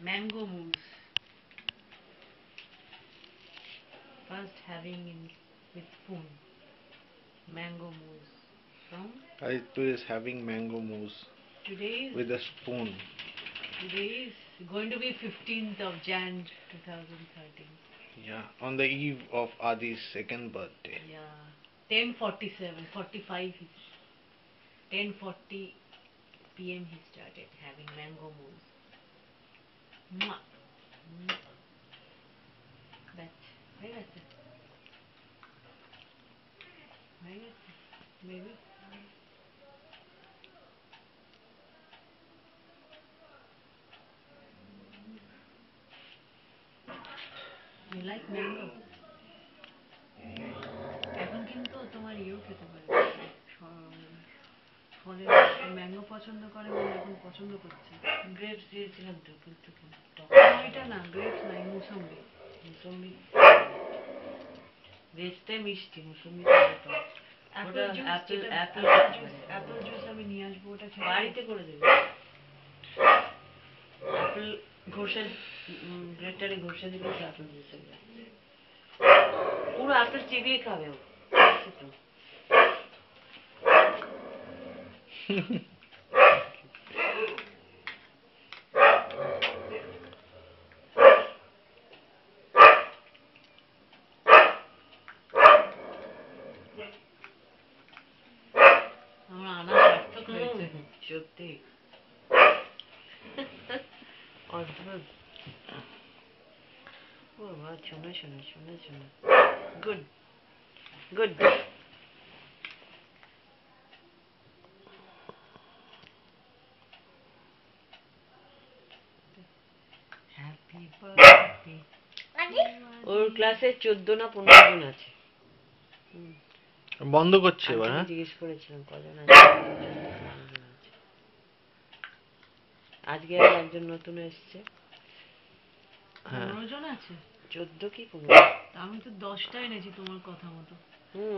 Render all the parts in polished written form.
Mango mousse. First having with spoon. Mango mousse from. Aritu is having mango mousse with a spoon. Today is going to be 15th of Jan 2013. Yeah, on the eve of Adi's second birthday. Yeah, 10:47, 45. 10:40 p.m. he started having mango mousse. Mwah. That's where is it? Where is it? Maybe. You like mango? এখন কিন্তু তোমার ইয়েও খেতে পারে ফলে mango পছন্দ করে মানে এখন পছন্দ করছে গ্রেপস দিয়েছিলাম তো কিন্তু এটা না গ্রেপস নাই মুসম্বি গ্রেপসটাই মিষ্টি মুসম্বি অ্যাপেল জুস আমি নিয়ে আসবো ওটা বাড়িতে করে দেবে অ্যাপেল ঘষে গ্রেটারে ঘষে দিলে অ্যাপেল জুস পুরো অ্যাপেল চিবিয়ে খাবে ও আমার আনা সার্থক হয়েছে সত্যি অদ্ভুত ও বাবা শোনো শোনো শোনো শোনো গুড গুড হ্যাপি বার্থডে ওর ক্লাসে 14 না 15 জন আছে বন্ধ করছে এবার হ্যাঁ জিজ্ঞেস করেছিলাম কজন আছে আজকে একজন নতুন এসেছে 15 জন আছে 14 কি 15 আমি তো 10টা এনেছি তোমার কথা মতো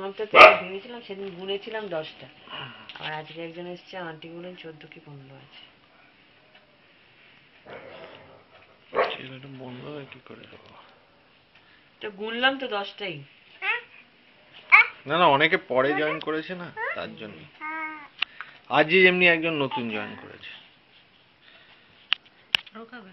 আমি তো ভেবেছিলাম সেদিন গুনেছিলাম 10টা আর আজকে একজন এসেছে আন্টি বলেন 14 কি 15 আছে এটা বন্ধ হয় কি করে তো গুনলাম তো 10টাই না না অনেকে পরে জয়েন করেছে না তার জন্য আজই এমনি একজন নতুন জয়েন করেছে খাবে